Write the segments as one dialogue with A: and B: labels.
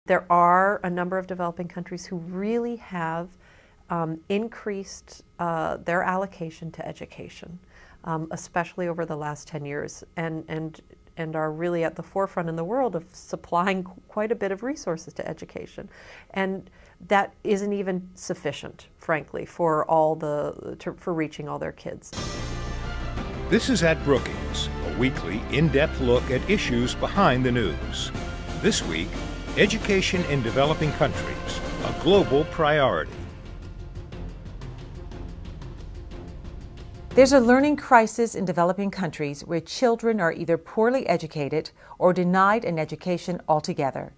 A: There are a number of developing countries who really have increased their allocation to education, especially over the last 10 years, and are really at the forefront in the world of supplying quite a bit of resources to education. And that isn't even sufficient, frankly, for reaching all their kids.
B: This is At Brookings, a weekly, in-depth look at issues behind the news. This week, education in developing countries, a global priority.
C: There's a learning crisis in developing countries where children are either poorly educated or denied an education altogether.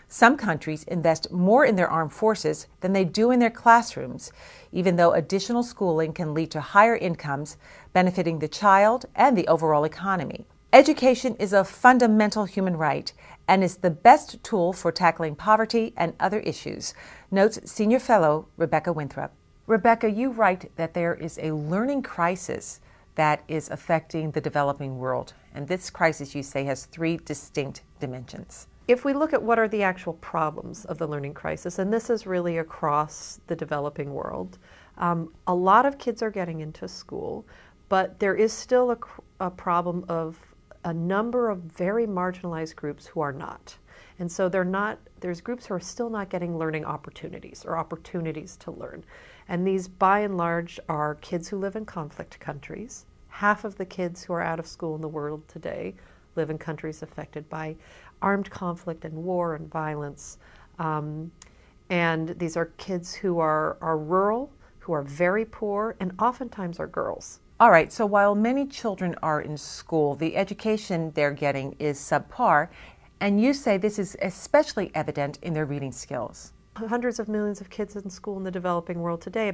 C: Some countries invest more in their armed forces than they do in their classrooms, even though additional schooling can lead to higher incomes, benefiting the child and the overall economy. Education is a fundamental human right and is the best tool for tackling poverty and other issues, notes Senior Fellow Rebecca Winthrop. Rebecca, you write that there is a learning crisis that is affecting the developing world, and this crisis, you say, has three distinct dimensions.
A: If we look at what are the actual problems of the learning crisis, and this is really across the developing world, a lot of kids are getting into school, but there is still a problem of a number of very marginalized groups who are not. And so there's groups who are still not getting learning opportunities or opportunities to learn. And these, by and large, are kids who live in conflict countries. Half of the kids who are out of school in the world today live in countries affected by armed conflict and war and violence. And these are kids who are rural, who are very poor, and oftentimes are girls.
C: All right, so while many children are in school, the education they're getting is subpar, and you say this is especially evident in their reading skills.
A: Hundreds of millions of kids in school in the developing world today.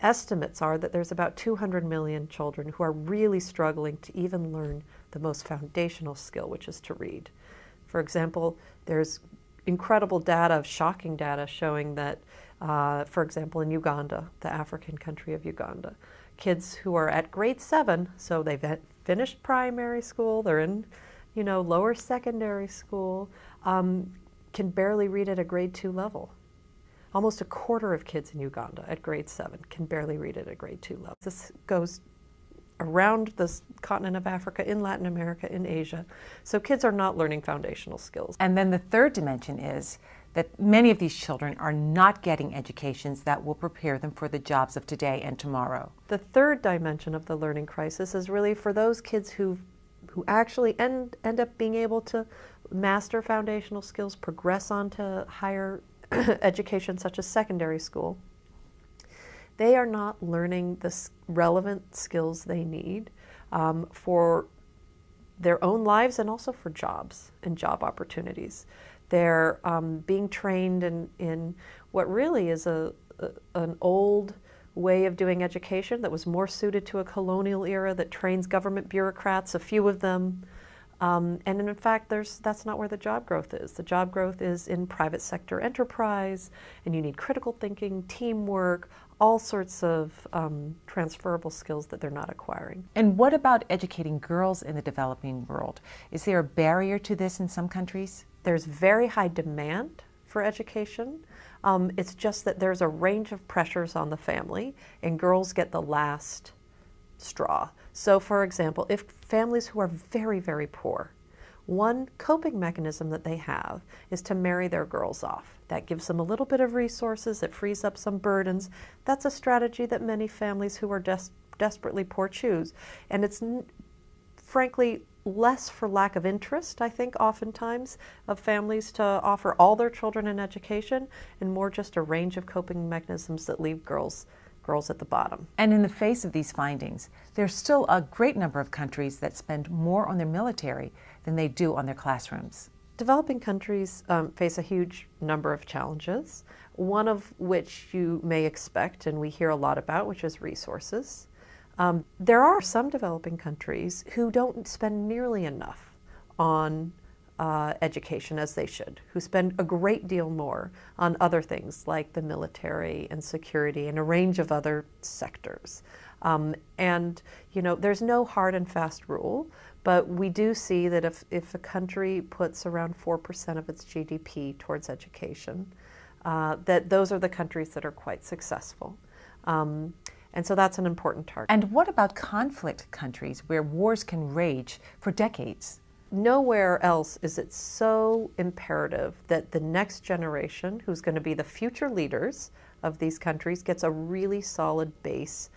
A: Estimates are that there's about 200 million children who are really struggling to even learn the most foundational skill, which is to read. For example, there's incredible data, shocking data, showing that, for example, in Uganda, the African country of Uganda, kids who are at grade 7, so they've finished primary school, they're in, lower secondary school, can barely read at a grade 2 level. Almost a quarter of kids in Uganda at grade 7 can barely read at a grade 2 level. This goes around the continent of Africa, in Latin America, in Asia. So kids are not learning foundational skills.
C: And then the third dimension is that many of these children are not getting educations that will prepare them for the jobs of today and tomorrow.
A: The third dimension of the learning crisis is really for those kids who actually end up being able to master foundational skills, progress on to higher education such as secondary school. They are not learning the relevant skills they need for their own lives and also for jobs and job opportunities. They're being trained in what really is an old way of doing education that was more suited to a colonial era that trains government bureaucrats, a few of them. And in fact, that's not where the job growth is. The job growth is in private sector enterprise, and you need critical thinking, teamwork, all sorts of transferable skills that they're not acquiring.
C: And what about educating girls in the developing world? Is there a barrier to this in some countries?
A: There's very high demand for education. It's just that there's a range of pressures on the family, and girls get the last straw. So, for example, if families who are very, very poor, one coping mechanism that they have is to marry their girls off. That gives them a little bit of resources, it frees up some burdens. That's a strategy that many families who are desperately poor choose. And it's frankly less for lack of interest, I think, oftentimes, of families to offer all their children an education, and more just a range of coping mechanisms that leave girls at the bottom.
C: And in the face of these findings, there's still a great number of countries that spend more on their military than they do on their classrooms.
A: Developing countries face a huge number of challenges, one of which you may expect and we hear a lot about, which is resources. There are some developing countries who don't spend nearly enough on education as they should, who spend a great deal more on other things like the military and security and a range of other sectors. And, you know, there's no hard and fast rule, but we do see that if a country puts around 4% of its GDP towards education, that those are the countries that are quite successful. And so that's an important target.
C: And what about conflict countries where wars can rage for decades?
A: Nowhere else is it so imperative that the next generation, who's going to be the future leaders of these countries, gets a really solid base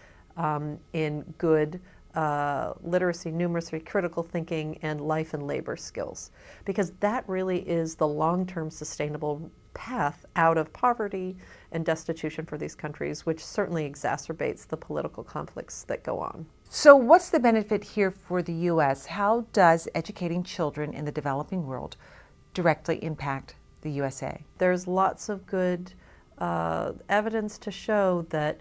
A: in good literacy, numeracy, critical thinking, and life and labor skills. Because that really is the long-term sustainable path out of poverty and destitution for these countries, which certainly exacerbates the political conflicts that go on.
C: So what's the benefit here for the U.S.? How does educating children in the developing world directly impact the USA?
A: There's lots of good evidence to show that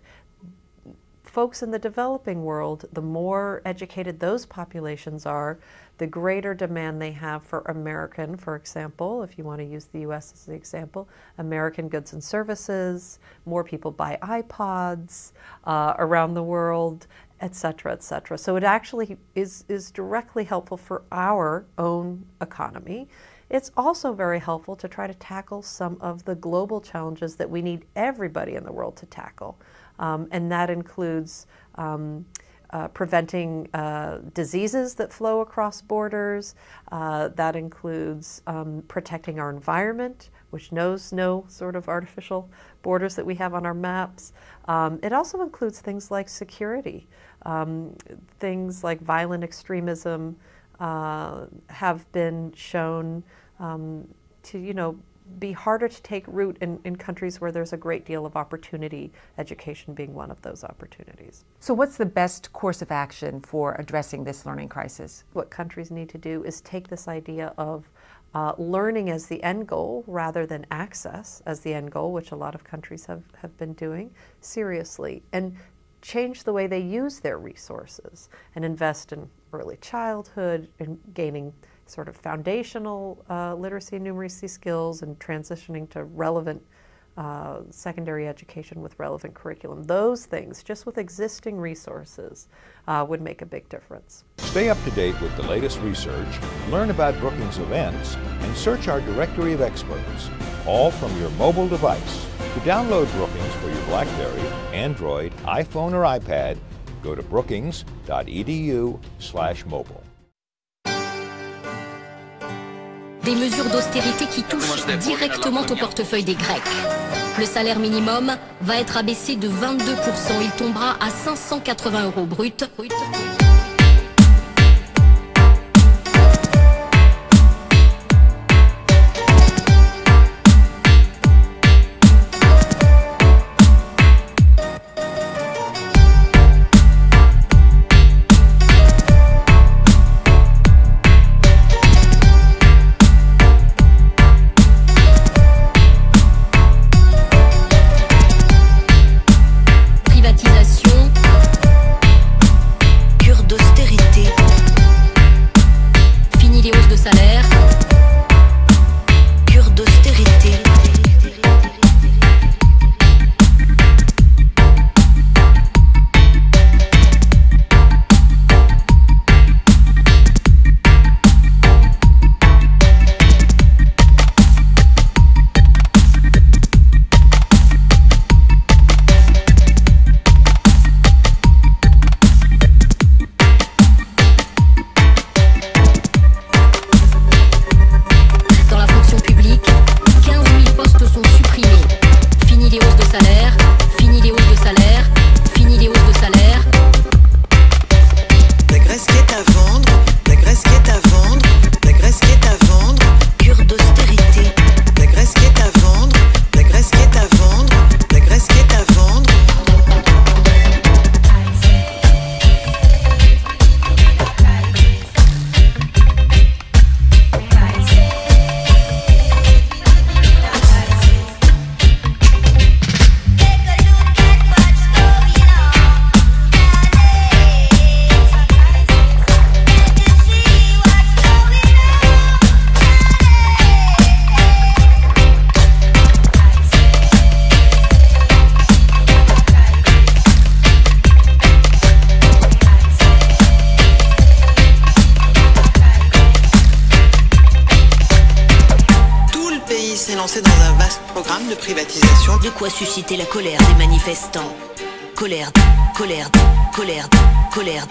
A: folks in the developing world, the more educated those populations are, the greater demand they have for American, for example, if you want to use the U.S. as the example, American goods and services, more people buy iPods around the world, et cetera, et cetera. So it actually is directly helpful for our own economy. It's also very helpful to try to tackle some of the global challenges that we need everybody in the world to tackle. And that includes preventing diseases that flow across borders. That includes protecting our environment, which knows no sort of artificial borders that we have on our maps. It also includes things like security. Things like violent extremism have been shown to, you know, be harder to take root in countries where there's a great deal of opportunity, education being one of those opportunities.
C: So what's the best course of action for addressing this learning crisis?
A: What countries need to do is take this idea of learning as the end goal rather than access as the end goal, which a lot of countries have been doing, seriously, and change the way they use their resources and invest in early childhood, in gaining sort of foundational literacy and numeracy skills and transitioning to relevant secondary education with relevant curriculum. Those things, just with existing resources, would make a big difference.
B: Stay up to date with the latest research, learn about Brookings events, and search our directory of experts, all from your mobile device. To download Brookings for your BlackBerry, Android, iPhone, or iPad, go to brookings.edu/mobile.
D: Des mesures d'austérité qui touchent directement au portefeuille des Grecs. Le salaire minimum va être abaissé de 22%. Il tombera à 580 € brut.
E: vaste programme de privatisation.
D: De quoi susciter la colère des manifestants. Colère, colère, colère, colère.